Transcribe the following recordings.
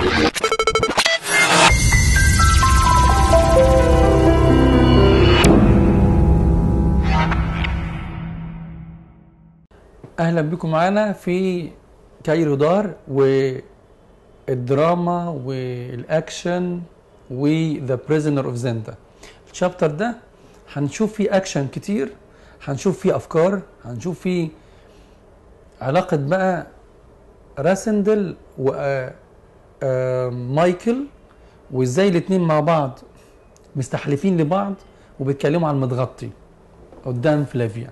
اهلا بكم معانا في كايرو دار والدراما والاكشن وذا بريزنر اوف زندا. الشابتر ده هنشوف فيه اكشن كتير، هنشوف فيه افكار، هنشوف فيه علاقة بقى راسندل ومايكل وازاي الاتنين مع بعض مستحلفين لبعض وبيتكلموا عن المتغطي قدام فلافيا.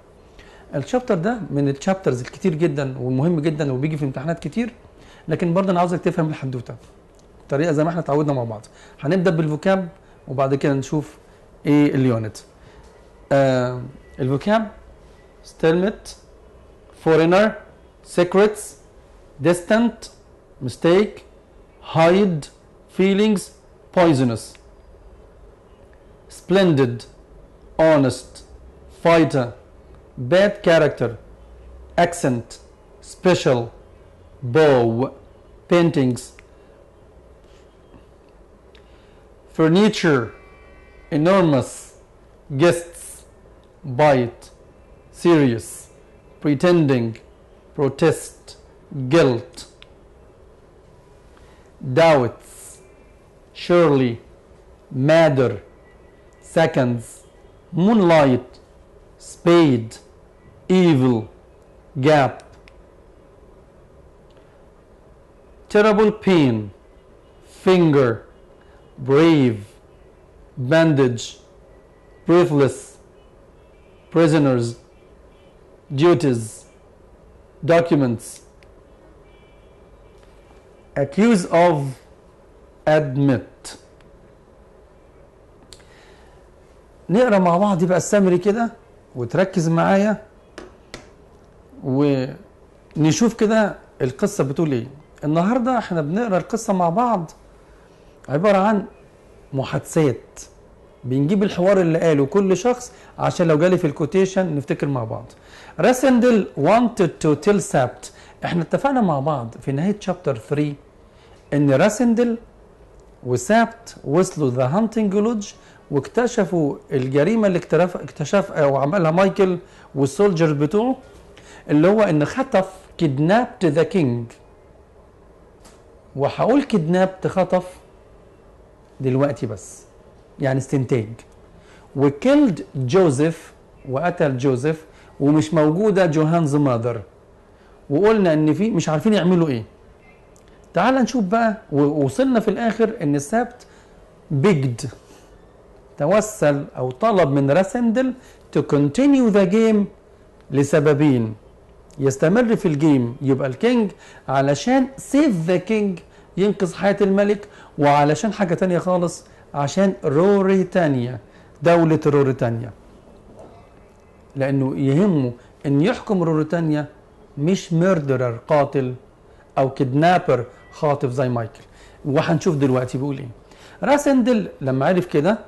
الشابتر ده من الشابترز الكتير جدا ومهم جدا وبيجي في امتحانات كتير، لكن برضه انا عاوزك تفهم الحدوته بطريقه زي ما احنا اتعودنا مع بعض. هنبدا بالفوكاب وبعد كده نشوف ايه اليونت. الفوكاب: ستيلمت، فورينر، سيكريتس، distant, mistake, hide, feelings, poisonous. Splendid, honest, fighter, bad character, accent, special, bow, paintings. Furniture, enormous, guests, bite, serious, pretending, protest, guilt. Doubts, surely, matter, seconds, moonlight, spade, evil, gap. Terrible pain, finger, brave, bandage, breathless, prisoners, duties, documents. Accuse of, admit. نقرا مع بعض بقى السمري كده وتركز معايا ونشوف كده القصه بتقول ايه. النهارده احنا بنقرا القصه مع بعض عباره عن محادثات، بنجيب الحوار اللي قاله كل شخص عشان لو جالي في الكوتيشن نفتكر مع بعض. راسندل wanted to tell سابت. احنا اتفقنا مع بعض في نهايه شابتر 3 ان راسندل وسابت وصلوا ذا هانتنج لودج واكتشفوا الجريمه اللي اكتشف او عملها مايكل والسولجر بتوعه، اللي هو ان خطف كيدنابت ذا كينج. وهقول كيدنابت خطف دلوقتي بس يعني استنتاج. وكيلد جوزيف وقتل جوزيف ومش موجوده جوهانز ماذر، وقلنا ان في مش عارفين يعملوا ايه. تعال نشوف بقى. ووصلنا في الاخر ان سابت بيجد توسل او طلب من راسندل to continue the game لسببين: يستمر في الجيم يبقى الكينج، علشان سيف ذا كينج ينقذ حياة الملك، وعلشان حاجة تانية خالص عشان روريتانيا، دولة روريتانيا، لانه يهمه ان يحكم روريتانيا مش ميردرر قاتل او كيدنابر خاطف زي مايكل. وهنشوف دلوقتي بيقول ايه. راسندل لما عرف كده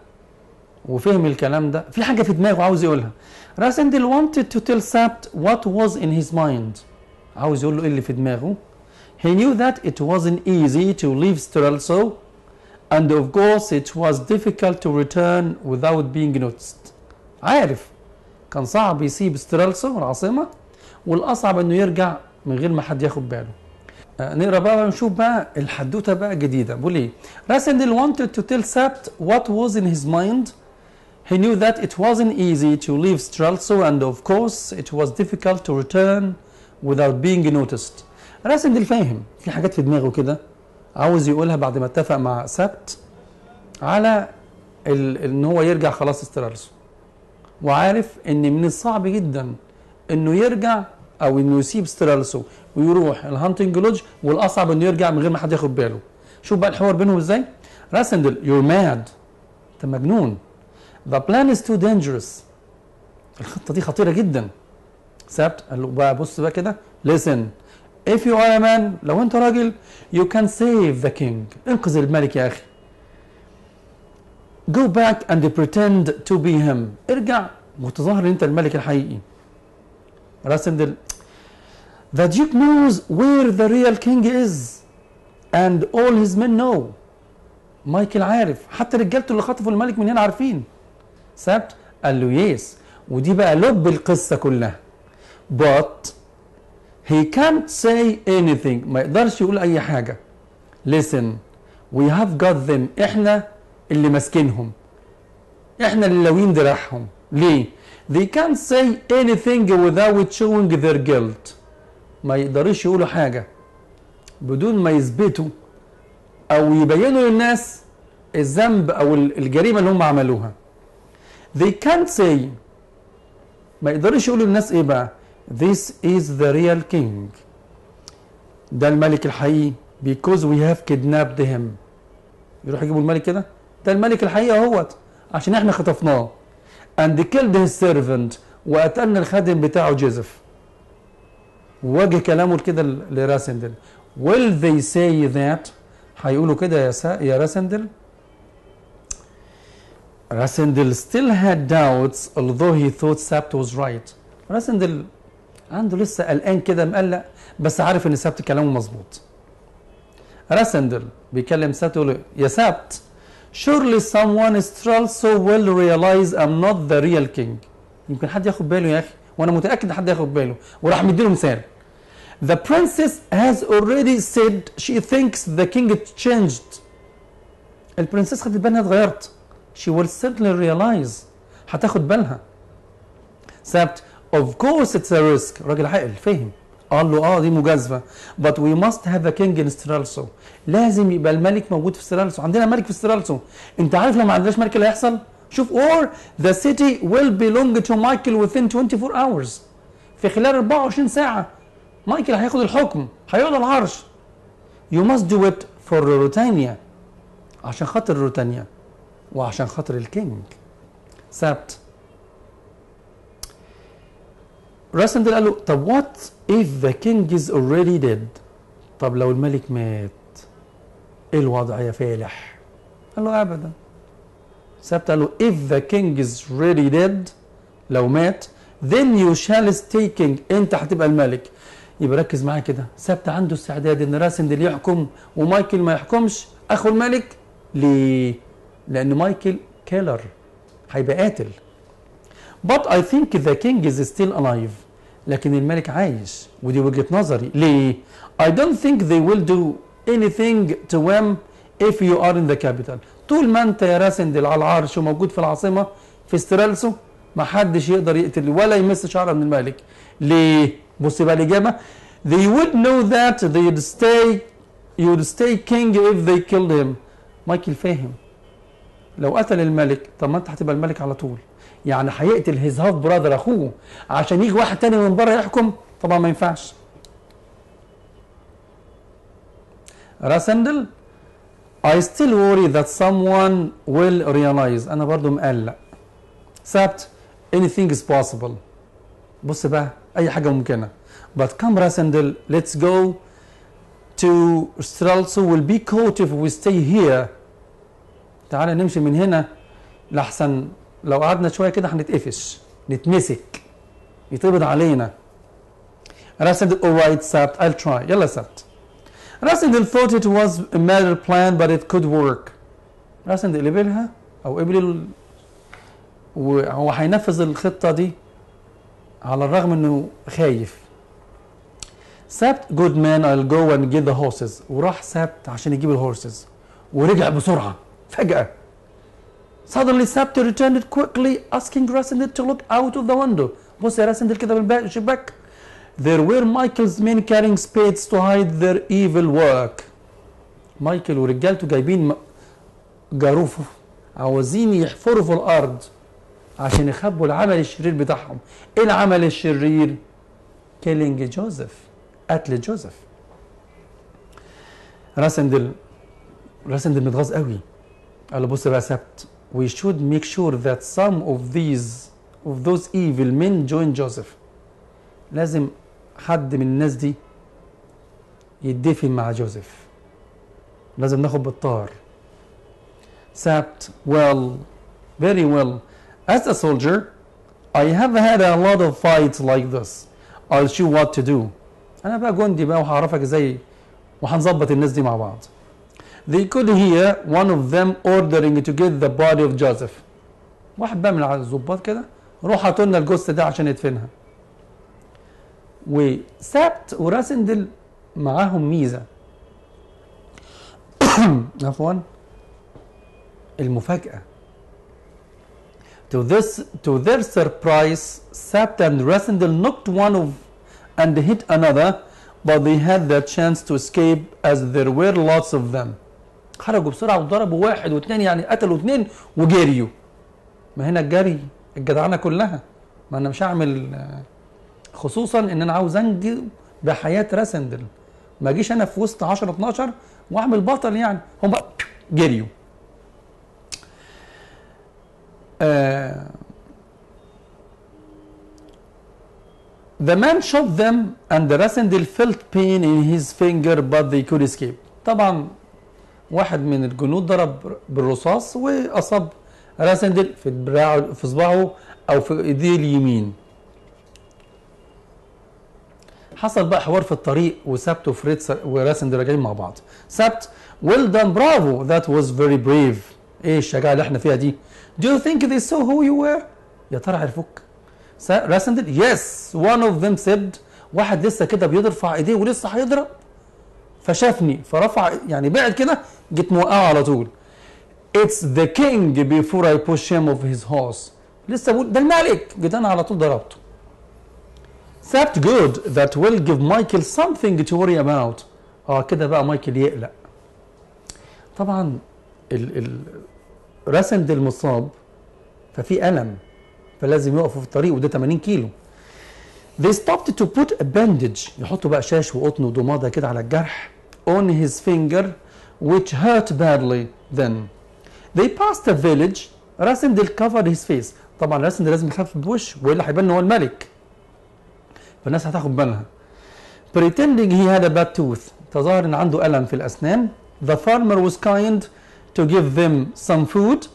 وفهم الكلام ده في حاجه في دماغه عاوز يقولها. راسندل wanted to tell سابت what was in his mind. عاوز يقول له ايه اللي في دماغه. He knew that it wasn't easy to leave Strelso and of course it was difficult to return without being noticed. عارف كان صعب يسيب سترالسو العاصمه، والاصعب انه يرجع من غير ما حد ياخد باله. نقرا بقى ونشوف بقى الحدوته بقى جديده. بيقول ايه. راسندل wanted to tell سابت what was in his mind. He knew that it wasn't easy to leave Strelso and of course it was difficult to return without being noticed. راسندل فاهم في حاجات في دماغه كده عاوز يقولها بعد ما اتفق مع سابت على ان هو يرجع خلاص سترالسو، وعارف ان من الصعب جدا انه يرجع او انه يسيب سترالسو ويروح الهانتنج لودج، والاصعب انه يرجع من غير ما حد ياخد باله. شوف بقى الحوار بينهم ازاي. راسندل: you're mad. انت مجنون. The plan is too dangerous. الخطه دي خطيره جدا. سابت قال له بقى بص بقى كده. listen if you are a man. لو انت راجل you can save the king. انقذ الملك يا اخي. go back and pretend to be him. ارجع وتظاهر ان انت الملك الحقيقي. راسندل: the duke knows where the real king is. and all his men know. مايكل عارف، حتى رجالته اللي خطفوا الملك من هنا عارفين. سبت قال له يس، ودي بقى لب القصة كلها. but he can't say anything، ما يقدرش يقول أي حاجة. listen we have got them، احنا اللي ماسكينهم، احنا اللي لاويين دراعهم. ليه؟ they can't say anything without showing their guilt، ما يقدروش يقولوا حاجة بدون ما يثبتوا أو يبينوا للناس الذنب أو الجريمة اللي هم عملوها. they can't say، ما يقدروش يقولوا للناس إيه بقى؟ this is the real king، ده الملك الحقيقي because we have kidnapped him. يروح يجيبوا الملك كده، ده الملك الحقيقي اهوت عشان احنا خطفناه. and killed his servant، وقتلنا الخادم بتاعه جوزيف. ووجه كلامه كده لراسندل. will they say that، هيقولوا كده يا راسندل. راسندل still had doubts although he thought سبت was right. راسندل عنده لسه قلقان كده مقلق، بس عارف ان سبت كلامه مظبوط. راسندل بيكلم سبت يقول له يا سبت surely someone also will realize I'm not the real king. يمكن حد ياخد باله يا اخي، وانا متاكد ان حد ياخد باله. وراح مديله مثال. The princess has already said she thinks the king changed. البرنسس خدت بالها اتغيرت. She will certainly realize، هتاخد بالها. سبت of course it's a risk، راجل عاقل فهم. قال له دي مجازفه. but we must have a king in Strelso، لازم يبقى الملك موجود في سترالسو، عندنا ملك في سترالسو. انت عارف لو ما عندناش ملك اللي هيحصل؟ شوف or the city will belong to Michael within 24 hours، في خلال 24 ساعه مايكل هياخد الحكم، هيقعد على العرش. you must do it for روتانيا، عشان خاطر روتانيا وعشان خاطر الكينج. سبت راسندل قال له طب what if the king is already dead، طب لو الملك مات ايه الوضع يا فالح؟ قال له ابدا. سبت قال له if the king is really dead، لو مات then you shall stay king، انت هتبقى الملك. يبقى ركز معايا كده، سبت عنده استعداد ان راسندل يحكم ومايكل ما يحكمش اخو الملك. ليه؟ لان مايكل كيلر، هيبقى قاتل. but I think the king is still alive، لكن الملك عايش، ودي وجهة نظري. ليه؟ I don't think they will do anything to him if you are in the capital. طول ما انت يا راسندل على العرش وموجود في العاصمة في سترالسو، ما حدش يقدر يقتل ولا يمس شعره من الملك. ليه؟ بص بقى الإجابة. they would know that you'd stay king if they killed him. مايكل فاهم لو قتل الملك طب ما انت هتبقى الملك على طول، يعني هيقتل هيز هاف براذر اخوه عشان يجي واحد تاني من بره يحكم؟ طبعا ما ينفعش. راسندل I still worry that someone will realize، انا برضو مقلق. سبت anything is possible، بص بقى اي حاجه ممكنه. but come راسندل let's go to Strelso will be caught if we stay here. تعالى نمشي من هنا لحسن لو قعدنا شويه كده هنتقفش نتمسك يتقبض علينا. راسندل alright سبت I'll try. يلا سبت. راسندل thought it was a matter plan but it could work. راسندل قبلها او قبل وهو هينفذ الخطه دي على الرغم انه خايف. سبت good man I'll go and get the horses، وراح سبت عشان يجيب الهورسز ورجع بسرعه فجأة. suddenly سبت returned quickly asking راسندل to look out of the window. بص يا راسندل كده بالشباك. there were Michael's men carrying spades to hide their evil work. مايكل ورجالته جايبين جاروف عاوزين يحفروا في الارض عشان يخبوا العمل الشرير بتاعهم. ايه العمل الشرير؟ killing جوزيف، قتل جوزيف. راسندل متغاظ قوي. قال له بص بقى سبت we should make sure that some of those evil men join Joseph. لازم حد من الناس دي يتدفن مع جوزيف، لازم ناخد بالطار. سبت well very well as a soldier I have had a lot of fights like this I'll show what to do. انا بقى جندي بقى وهعرفك ازاي وهنظبط الناس دي مع بعض. They could hear one of them ordering to get the body of Joseph. واحد بقى من الضباط كده، روح هاتوا لنا الجثة ده عشان ندفنها. وسبت وراسندل معاهم ميزة عفوا، المفاجأة. To their surprise, Sabt and Rasindel knocked one of and hit another, but they had the chance to escape as there were lots of them. خرجوا بسرعة وضربوا واحد واثنين، يعني قتلوا اثنين وجريوا. ما هنا الجري الجدعنة كلها، ما أنا مش هعمل، خصوصا إن أنا عاوز أنجي بحياة راسندل، ما أجيش أنا في وسط 10 12 وأعمل بطل، يعني هم جريوا. The man shot them and Rasindel felt pain in his finger but they could escape. طبعا واحد من الجنود ضرب بالرصاص واصاب راسندل في دراعه، في صباعه او في ايديه اليمين. حصل بقى حوار في الطريق، وسبت وفريتز وراسندل راجعين مع بعض. سبت well done bravo that was very brave. ايه الشجاعه اللي احنا فيها دي؟ Do you think they saw who you were؟ يا ترى عرفوك؟ راسندل yes one of them said. واحد لسه كده بيرفع ايديه ولسه هيضرب فشافني فرفع، يعني بعد كده جيت موقعه على طول. It's the king before I push him off his horse. لسه بقول ده الملك، جيت انا على طول ضربته. That good that will give Michael something to worry about. كده بقى مايكل يقلق. طبعا راسندل مصاب ففي ألم، فلازم يقفوا في الطريق وده 80 كيلو. They stopped to put a bandage. يحطوا بقى شاش وقطن وضمادة كده على الجرح on his finger which hurt badly then. They passed a village. راسندل covered his face. طبعا راسندل لازم يخفف بوشه والا هيبان ان هو الملك، فالناس هتاخد بالها. Pretending he had a bad tooth. تظاهر ان عنده ألم في الأسنان. The farmer was kind to give them some food.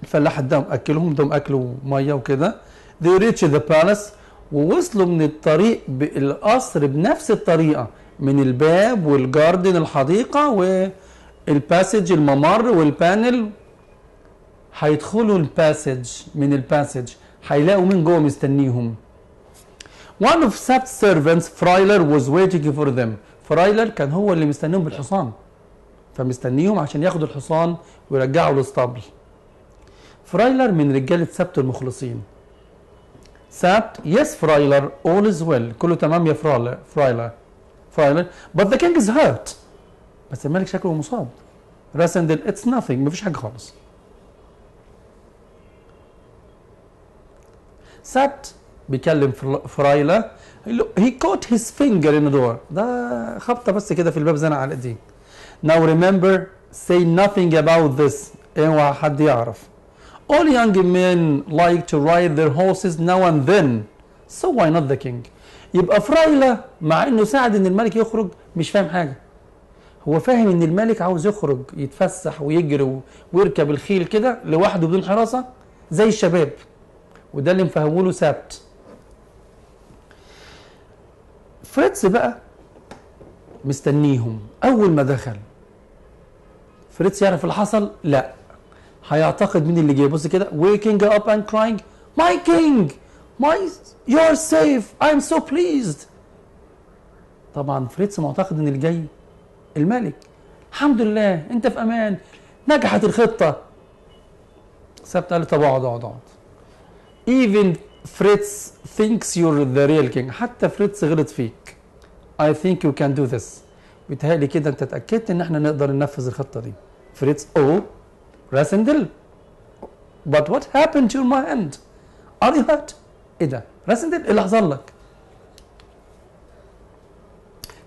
الفلاح اداهم اكلهم، اداهم اكل وميه وكده. They reached the palace. ووصلوا من الطريق بالقصر بنفس الطريقه، من الباب والجاردن الحديقه والباسج الممر والبانل. هيدخلوا الباسج، من الباسج هيلاقوا مين جوه مستنيهم. One of Sabt's servants, Freiler, was waiting for them. فرايلر كان هو اللي مستنيهم بالحصان، فمستنيهم عشان ياخدوا الحصان ويرجعوا للاسطبل. فرايلر من رجاله سبت المخلصين. سبت yes فرايلر all is well، كله تمام يا فرايلر but the king is hurt. بس الملك شكله مصاب. راسندل it's nothing، مفيش حاجه خالص. سبت بيكلم فرايلر he caught his finger in the door. ده خبطه بس كده في الباب زنق على ايديه. Now remember say nothing about this. اوعى حد يعرف. All young men like to ride their horses now and then. So why not the king? يبقى فرايلر مع انه ساعد ان الملك يخرج مش فاهم حاجه. هو فاهم ان الملك عاوز يخرج يتفسح ويجري ويركب الخيل كده لوحده بدون حراسه زي الشباب. وده اللي مفهمه له سبت. فريتز بقى مستنيهم. اول ما دخل فريتز يعرف اللي حصل؟ لا، هيعتقد مين اللي جاي. بص كده waking up and crying my king my you're safe I'm so pleased. طبعا فريتز معتقد ان اللي جاي الملك. الحمد لله انت في امان، نجحت الخطه. سبت قال طب اقعد. even فريتز thinks you're the real king. حتى فريتز غلط فيك. I think you can do this. بيتهيألي كده انت اتأكدت ان احنا نقدر ننفذ الخطة دي. فريتز راسندل but what happened to my hand? Are you hurt؟ ايه ده؟ راسندل ايه اللي حصل لك؟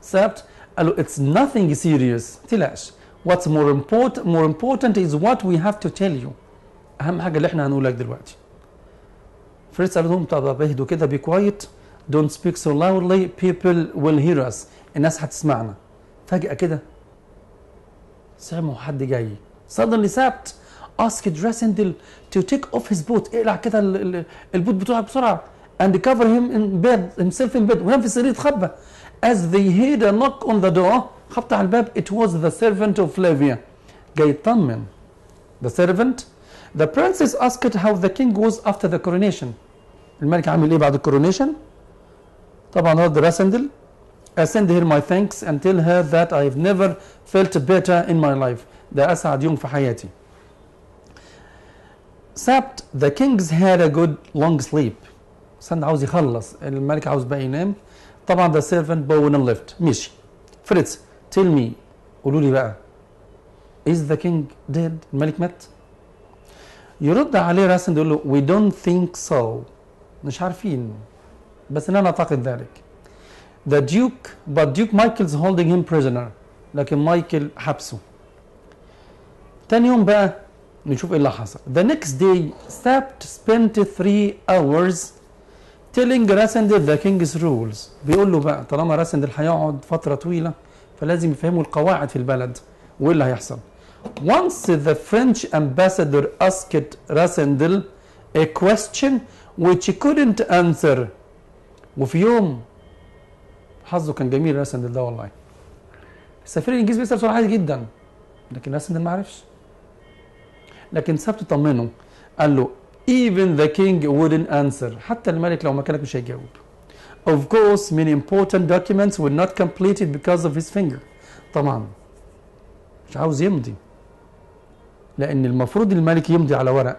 سبت قال له it's nothing serious. تلاش. What's more important is what we have to tell you. أهم حاجة اللي احنا هنقولك دلوقتي. فريتز قال لهم طب اهدوا كده be quiet don't speak so loudly people will hear us. الناس هتسمعنا. فجأة كده سمعوا حد جاي. suddenly سبت asked Rasindel to take off his boot. اقلع كده البوت بتاعك بسرعة and cover him in bed himself in bed. ونام في السرير يتخبى. as they heard a knock on the door خبط على الباب. it was the servant of Flavia. جاي يطمن. the servant. the princess asked how the king was after the coronation. الملك عامل ايه بعد الكورونيشن؟ طبعا رد راسندل. send her my thanks and tell her that I've never felt better in my life. ده أسعد يوم في حياتي. سبت. the kings had a good long sleep. سند عاوز يخلص، الملك عاوز بقى ينام. طبعا the servant bowed and left. مشي. فريتز. tell me. قولوا لي بقى. is the king dead؟ الملك مات؟ يرد عليه راسند يقول له we don't think so. مش عارفين، بس أنا أعتقد ذلك. the duke but Duke Michael's holding him prisoner. لكن مايكل حبسه. تاني يوم بقى نشوف ايه اللي حصل. the next day Sapt spent 3 hours telling Rasendil the king's rules. بيقول له بقى طالما راسندل هيقعد فترة طويلة فلازم يفهموا القواعد في البلد وايه اللي هيحصل. once the French ambassador asked Rasendil a question which he couldn't answer. وفي يوم حظه كان جميل راسندل ده والله. السفير الانجليزي بيسأل سؤال عادي جدا لكن راسندل ما عرفش. لكن سبت طمنه قال له even the king wouldn't answer. حتى الملك لو مكانك مش هيجاوب. of course many important documents were not completed because of his finger. طبعا مش عاوز يمضي لان المفروض الملك يمضي على ورق،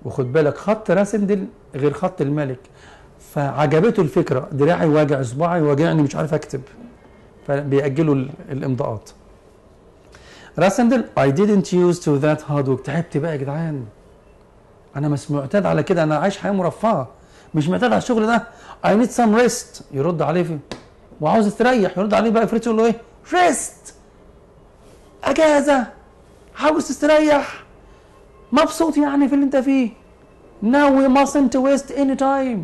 وخد بالك خط راسندل غير خط الملك، فعجبته الفكره دراعي واجع اصبعي واجعني مش عارف اكتب، فبيأجلوا الامضاءات. راسندل I didn't use to that hard work. تعبت بقى يا جدعان، انا مش معتاد على كده، انا عايش حياه مرفهه مش معتاد على الشغل ده. I need some rest. يرد عليه فيه وعاوز استريح. يرد عليه بقى فريتز يقول له ايه؟ rest، اجازه، عاوز تستريح، مبسوط يعني في اللي انت فيه. now we mustn't waste any time.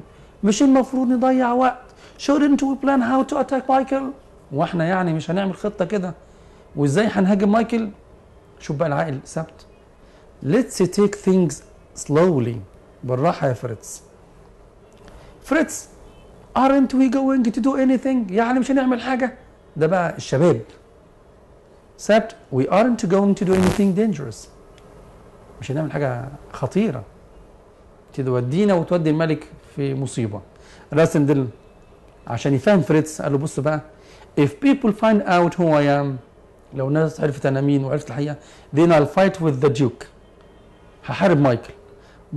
مش المفروض نضيع وقت. shouldn't we plan how to attack Michael. واحنا يعني مش هنعمل خطه كده وازاي هنهاجم مايكل؟ شوف بقى العقل سبت. let's take things slowly. بالراحه يا فريتز. فريتز aren't we going to do anything؟ يعني مش هنعمل حاجه؟ ده بقى الشباب. سبت we aren't going to do anything dangerous. مش هنعمل حاجه خطيره تودينا وتودي الملك في مصيبه. راسندل عشان يفهم فريتز قال له بص بقى if people find out who I am، لو الناس عرفت انا مين وعرفت الحقيقه then I'll fight with the Duke. هحارب مايكل.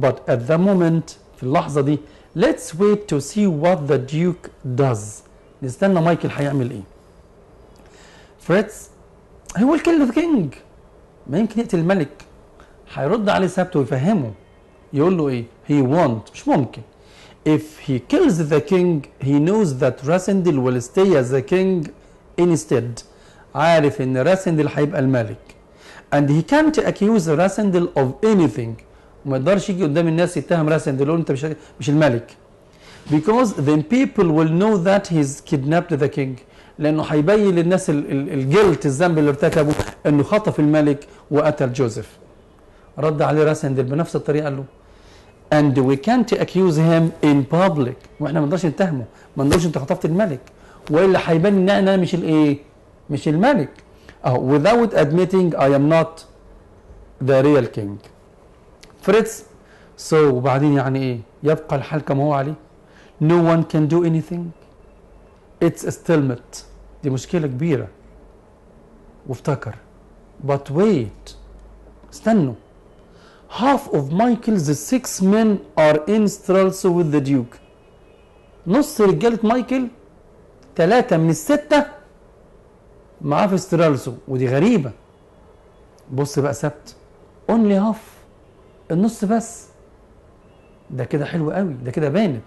but at the moment في اللحظه دي let's wait to see what the Duke does. نستنى مايكل هيعمل ايه. فريتز he will kill the king. ما يمكن يقتل الملك. هيرد عليه سبت ويفهمه يقول له ايه؟ he won't. مش ممكن. if he kills the king he knows that Rasendil will stay as the king instead. عارف ان راسندل هيبقى الملك and he can't accuse راسندل of anything. وما يقدرش يجي قدام الناس يتهم راسندل يقول انت مش الملك because then people will know that he's kidnapped the king. لانه هيبين للناس الجلد الذنب اللي ارتكبه انه خطف الملك وقتل جوزيف. رد عليه راسندل بنفس الطريقه قال له and we can't accuse him in public. واحنا ما نقدرش نتهمه، ما نقدرش انت خطفت الملك والا هيبان ان انا مش الايه؟ مش الملك. without admitting I am not the real king. فريتز وبعدين يعني ايه؟ يبقى الحال كما هو عليه. no one can do anything. it's a stalemate. دي مشكلة كبيرة. وافتكر but wait، استنوا. half of Michael's 6 men are in Strelso with the Duke. نص رجالة مايكل 3 من ال6 معاه في سترالسو، ودي غريبة. بص بقى سبت only half، النص بس. ده كده حلو قوي، ده كده بانت.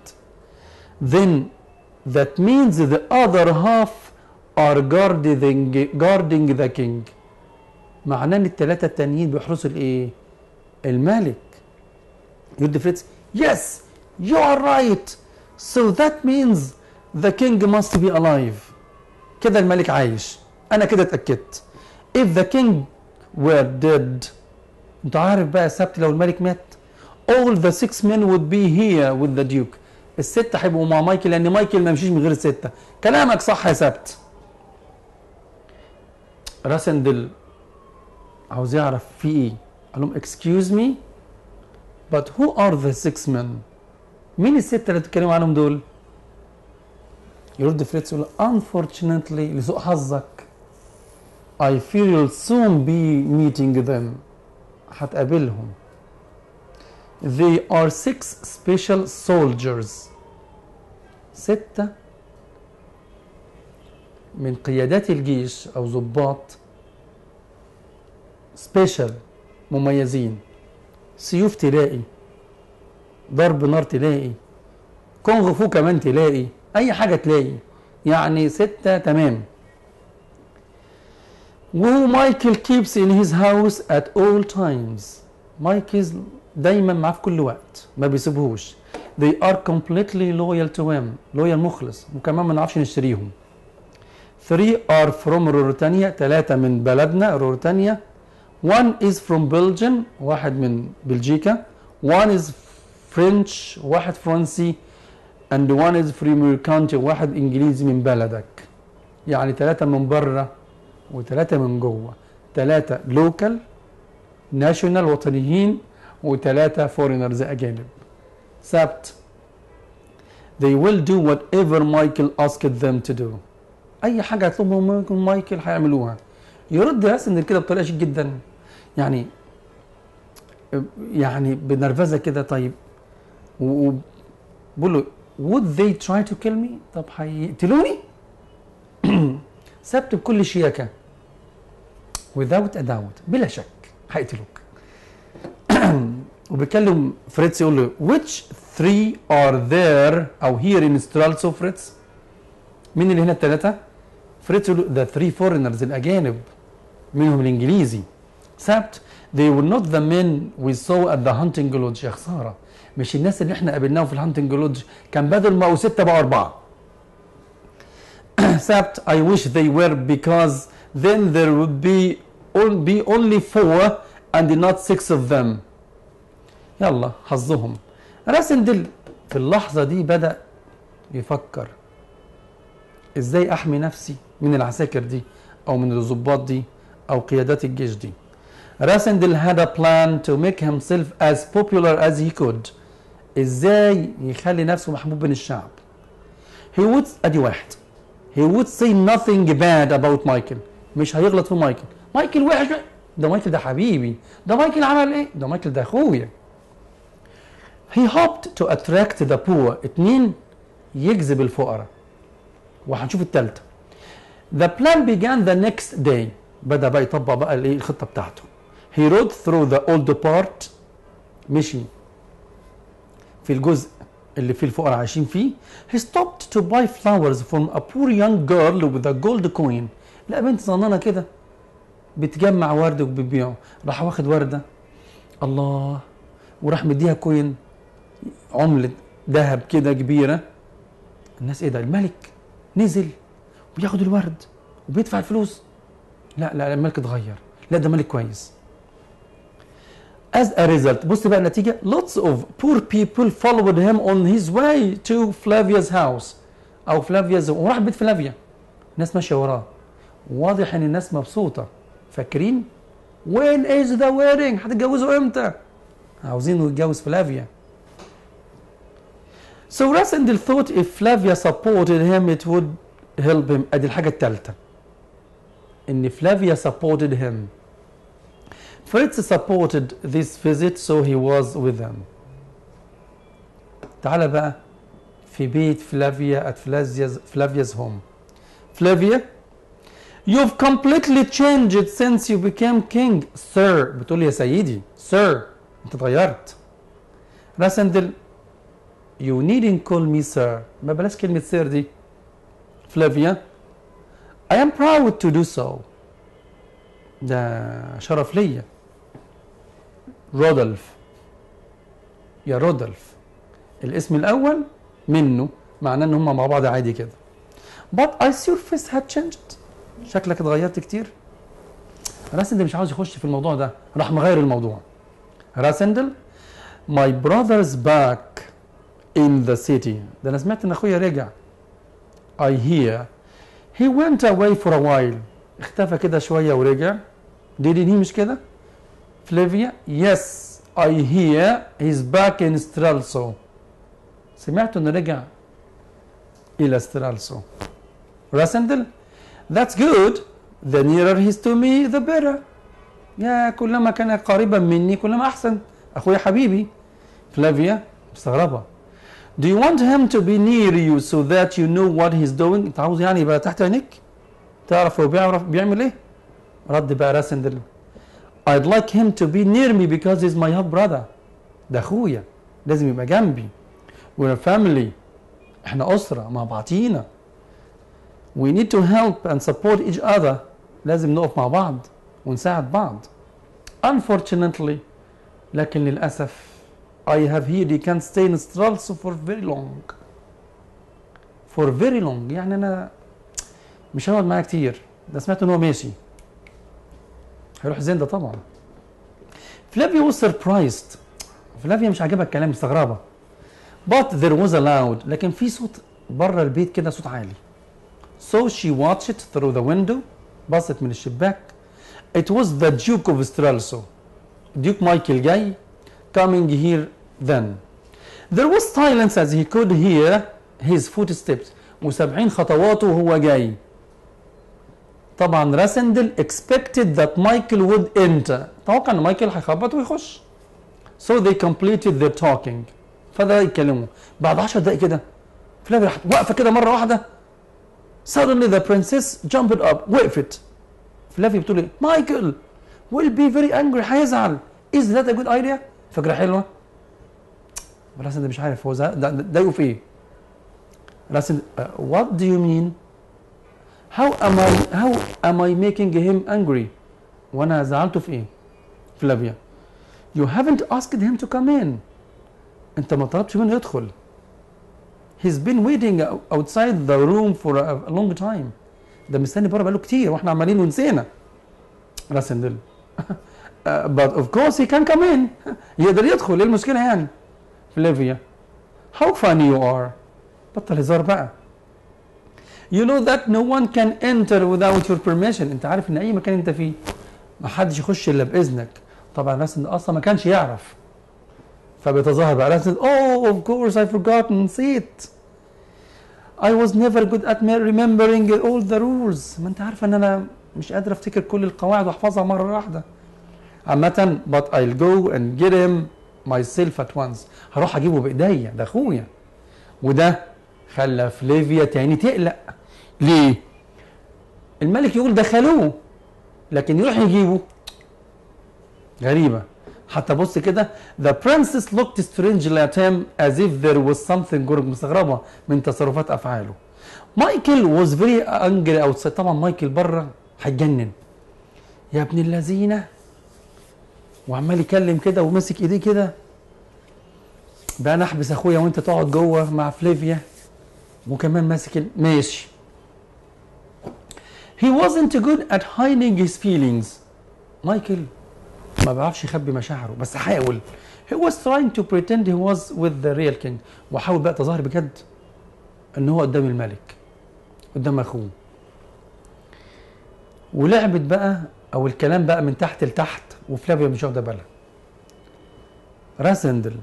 then that means the other half are guarding the king. معناه ان ال3 التانيين بيحرسوا الايه؟ الملك. يرد فريتز yes you are right so that means the king must be alive. كده الملك عايش، انا كده اتاكدت. if the king were dead، انت عارف بقى سبت لو الملك مات all the 6 men would be here with the Duke. ال6 هيبقوا مع مايكل لان مايكل ما يمشيش من غير ال6. كلامك صح يا سبت. راسندل عاوز يعرف في ايه، قال لهم excuse me but who are the 6 men؟ مين الستة اللي بتتكلموا عنهم دول؟ يرد فريتز يقول unfortunately لسوء حظك I fear you'll soon be meeting them. هتقابلهم. They are 6 special soldiers. 6 من قيادات الجيش أو ضباط سبيشال مميزين، سيوف تلاقي، ضرب نار تلاقي، كونغ فو كمان تلاقي، أي حاجة تلاقي، يعني 6 تمام. who Michael keeps in his house at all times. مايكل دايما معاه في كل وقت ما بيسيبهوش. they are completely loyal to him. loyal مخلص، وكمان ما نعرفش نشتريهم. 3 are from روتانيا، 3 من بلدنا روتانيا. 1 is from Belgium، واحد من بلجيكا. 1 is French، واحد فرنسي. and 1 is from your country، واحد انجليزي من بلدك. يعني 3 من بره و3 من جوه، 3 لوكال ناشونال وطنيين و3 فورينرز اجانب. سبت they will do whatever Michael asked them to do. اي حاجه هيطلبها مايكل هيعملوها. يرد راسندل كده بطريقه شيك جدا، يعني بنرفزه كده. طيب وبقول له would they try to kill me؟ طب هيقتلوني؟ سبت بكل شياكه without a doubt، بلا شك هيقتلوك. وبيكلم فريتز يقول له which 3 are there او here in Stralsund فريتز؟ مين اللي هنا الثلاثه؟ فريتز يقول له the 3 foreigners الاجانب، منهم الانجليزي. سبت they were not the men we saw at the hunting lodge. يا خساره، مش الناس اللي احنا قابلناهم في الهانتنج لودج، كان بدل ما 6 بقوا 4. سبت I wish they were because then there would be only 4 and not 6 of them. يلا حظهم. راسندل في اللحظة دي بدأ يفكر ازاي احمي نفسي من العساكر دي او من الضباط دي او قيادات الجيش دي. راسندل had a plan to make himself as popular as he could. ازاي يخلي نفسه محبوب بين الشعب. he would ادي واحد he would say nothing bad about Michael. مش هيغلط في مايكل. مايكل وحش، ده مايكل ده حبيبي، ده مايكل عمل ايه، ده مايكل ده اخويا. he hoped to attract the poor. 2 يجذب الفقراء، وهنشوف الثالثه. the plan began the next day. بدأ بقى يطبق بقى الايه الخطه بتاعته. he rode through the old part. مشي في الجزء اللي فيه الفقراء عايشين فيه. he stopped to buy flowers from a poor young girl with a gold coin. لا بنت صغننه كده بتجمع ورد وبتبيعه، راح واخد ورده الله وراح مديها كوين، عمله ذهب كده كبيره. الناس ايه ده، الملك نزل وبياخد الورد وبيدفع الفلوس؟ لا لا الملك اتغير، لا ده ملك كويس. As a result، بص بقى النتيجة، lots of poor people followed him on his way to Flavia's house أو فلافيا's، وراح بيت فلافيا. الناس ماشية وراه، واضح إن الناس مبسوطة. فاكرين؟ When is the wedding؟ هتتجوزوا إمتى؟ عاوزينه يتجوز فلافيا. So Rasendil thought if Flavia supported him it would help him. أدي الحاجة الثالثة، إن فلافيا supported him. Fritz supported this visit so he was with them. تعال بقى في بيت فلافيا at Flavia's home. Flavia, you've completely changed since you became king. Sir، بتقول يا سيدي. Sir، انت اتغيرت. راسندل you needn't call me sir. ما بلاش كلمة sir دي. Flavia, I am proud to do so. ده شرف ليا. رودولف، يا رودولف، الاسم الأول منه معناه إن هم مع بعض عادي كده. But I see your face had changed. شكلك اتغيرت كتير. راسندل مش عاوز يخش في الموضوع ده، راح مغير الموضوع. راسندل my brother's back in the city. ده أنا سمعت إن أخويا رجع. I hear he went away for a while. اختفى كده شويه ورجع. didn't he مش كده؟ فلافيا yes I hear he's back in Stralso. سمعت انه رجع الى سترالسو. راسندل that's good the nearer he's to me the better. يا كلما كان قريبا مني كلما احسن. اخويا حبيبي. فلافيا مستغربه. Do you want him to be near you so that you know what he's doing؟ انت عاوز يعني يبقى تحت عينيك؟ تعرف هو بيعمل ايه؟ رد بقى راسندل I'd like him to be near me because he's my half brother. ده اخويا لازم يبقى جنبي. We're a family. احنا اسره مع بعضينا. We need to help and support each other. لازم نقف مع بعض ونساعد بعض. Unfortunately لكن للأسف I have heard he can't stay in Stralsund for very long. For very long يعني أنا مش هقعد معاه كتير. ده سمعت إن هو ماشي. هيروح زين ده طبعا. فلافيا was surprised. فلافيا مش عاجبها الكلام مستغربة. But there was a loud. لكن في صوت بره البيت كده صوت عالي. So she watched through the window. بصت من الشباك. It was the Duke of Stralso. ديوك مايكل جاي. Coming here then. There was silence as he could hear his footsteps. و70 خطواته وهو جاي. طبعا راسندل expected that Michael would enter. توقع ان مايكل هيخبط ويخش. So they completed their talking. فده يتكلموا. بعد 10 دقايق كده فلافيا راحت واقفه كده مره واحده. Suddenly the princess jumped up. وقفت. فلافيا بتقول ايه؟ مايكل will be very angry. هيزعل. Is that a good idea؟ فكره حلوه. راسندل مش عارف هو ضايقه في ايه. راسندل what do you mean؟ how am I making him angry؟ وانا زعلته في ايه؟ فلافيا you haven't asked him to come in. انت ما طلبتش منه يدخل. He's been waiting outside the room for a long time. ده مستني بره بقاله كتير واحنا عمالين ونسينا. راسندل but of course he can come in. يقدر يدخل ايه المشكلة يعني؟ فلافيا how funny you are. بطل هزار بقى. You know that no one can enter without your permission. انت عارف ان اي مكان انت فيه ما حدش يخش الا باذنك. طبعا راسندل اصلا ما كانش يعرف. فبيتظاهر بقى راسندل oh of course I forgot نسيت. I was never good at remembering all the rules. ما انت عارفه ان انا مش قادر افتكر كل القواعد واحفظها مره واحده. عامة but I'll go and get him myself at once. هروح اجيبه بايديا ده اخويا. وده خلى فلافيا تاني تقلق. ليه؟ الملك يقول دخلوه لكن يروح يجيبه غريبة. حتى بص كده the princess looked strangely at him as if there was something wrong. مستغربة من تصرفات افعاله. مايكل was very angry outside. طبعا مايكل بره هيتجنن. يا ابن اللذينه وعمال يكلم كده ومسك ايديه كده. بقى انا احبس اخويا وانت تقعد جوه مع فلافيا وكمان ماسك ماشي. He wasn't good at hiding his feelings. مايكل ما بيعرفش يخبي مشاعره بس حاول. He was trying to pretend he was with the real king. وحاول بقى تظاهر بجد ان هو قدام الملك قدام اخوه. ولعبت بقى او الكلام بقى من تحت لتحت وفلافيا مش واخده بالها. راسندل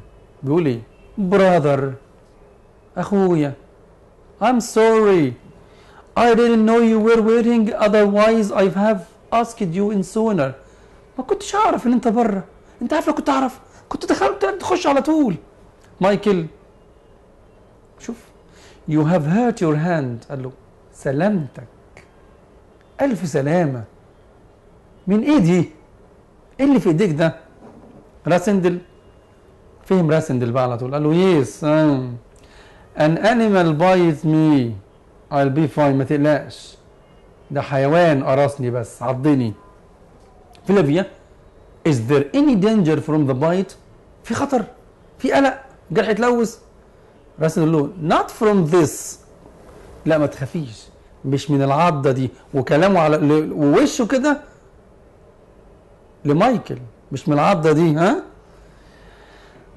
بيقول ايه؟ brother اخويا I'm sorry I didn't know you were waiting otherwise I have asked you in sooner. ما كنتش اعرف ان انت بره. انت عارف لو كنت اعرف كنت دخلت تخش على طول. مايكل شوف you have hurt your hand. قال له سلامتك الف سلامه. من ايه دي؟ ايه اللي في ايديك ده؟ راسندل فهم. راسندل بقى على طول قال له يس an animal bites me I'll be fine. ما تقلقش ده حيوان قرصني بس عضني. فلافيا is there any danger from the bite؟ في خطر؟ في قلق؟ جرح يتلوث؟ راسندل له not from this. لا ما تخافيش مش من العضه دي. وكلامه على ووشه كده لمايكل مش من العضه دي ها.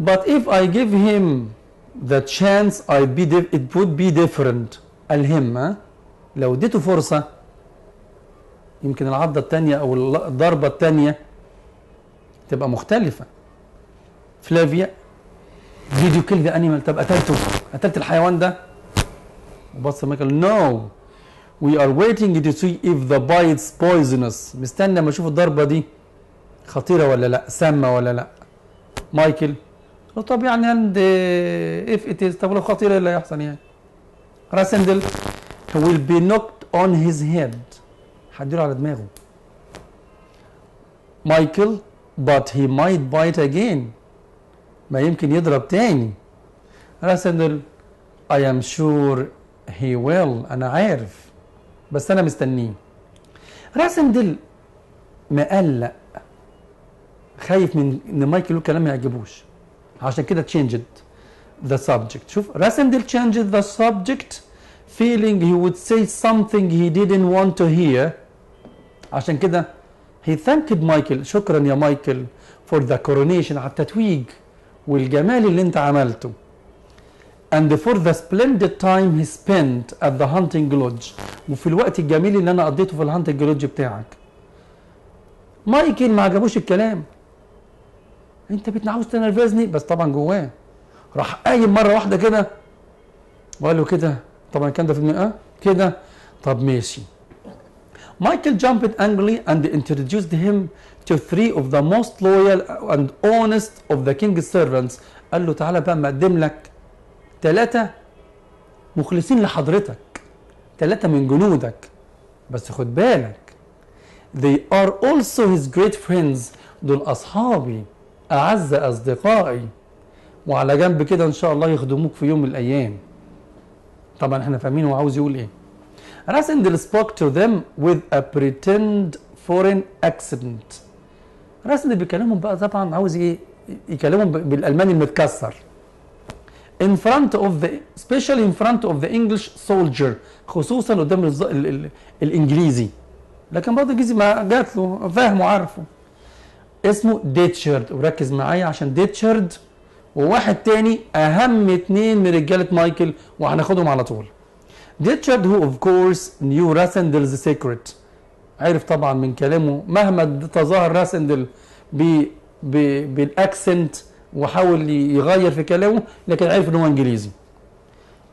but if I give him the chance it would be different. الهم ها لو اديته فرصه يمكن العضة التانية أو الضربة التانية تبقى مختلفة. فلافيا did you kill the animal؟ طب قتلت الحيوان ده؟ وبص مايكل no we are waiting to see if the bite's poisonous. مستني ما اشوف الضربة دي خطيرة ولا لا، سامة ولا لا. مايكل طب يعني عند if it is، طب لو خطيرة ايه اللي هيحصل يعني؟ راسندل will be knocked on his head، هديله على دماغه. مايكل but he might bite again، ما يمكن يضرب تاني. راسندل I am sure he will، أنا عارف بس أنا مستنيه. راسندل مقلق، خايف من إن مايكل له كلام ما يعجبوش، عشان كده changed the subject. شوف راسندل changed the subject feeling he would say something he didn't want to hear. عشان كده he thanked مايكل، شكرا يا مايكل for the coronation، على التتويج والجمال اللي انت عملته. and for the splendid time he spent at the hunting lodge، وفي الوقت الجميل اللي انا قضيته في الهانتنج لودج بتاعك. مايكل ما عجبوش الكلام، انت بتعاوز تنرفزني، بس طبعا جواه راح قايم مره واحده كده وقال له كده، طبعا كان ده في دماغه كده، طب ماشي. Michael jumped angrily and introduced him to 3 of the most loyal and honest of the king's servants. قال له تعالى بقى مقدم لك 3 مخلصين لحضرتك، 3 من جنودك، بس خد بالك they are also his great friends، دول أصحابي أعز أصدقائي، وعلى جنب كده إن شاء الله يخدموك في يوم من الأيام. طبعا احنا فاهمين هو عاوز يقول إيه. راسندل spoke to them with a pretend foreign accent. راسندل بيكلمهم بقى طبعا عاوز ايه، يكلمهم بالالماني المتكسر. in front of the especially in front of the English soldier، خصوصا قدام الانجليزي، لكن برضه الانجليزي ما جات له، فاهمه وعارفه. اسمه ديتشارد، وركز معايا عشان ديتشارد وواحد تاني اهم 2 من رجاله مايكل وهناخدهم على طول. ديتشارد who of course knew Rasendel's secret، عرف طبعا من كلامه مهما تظاهر راسندل بالاكسنت وحاول يغير في كلامه، لكن عرف ان هو انجليزي.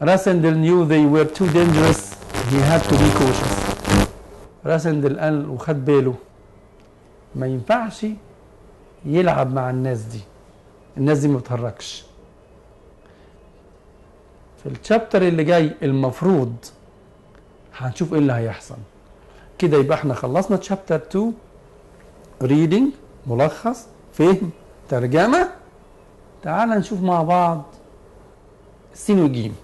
راسندل knew they were too dangerous he had to be cautious. راسندل قال وخد باله ما ينفعش يلعب مع الناس دي، الناس دي ما بتهرجش. في الشابتر اللي جاي المفروض هنشوف ايه اللي هيحصل. كده يبقى احنا خلصنا تشابتر 2 ريدنج، ملخص، فهم، ترجمة. تعال نشوف مع بعض السين والجيم.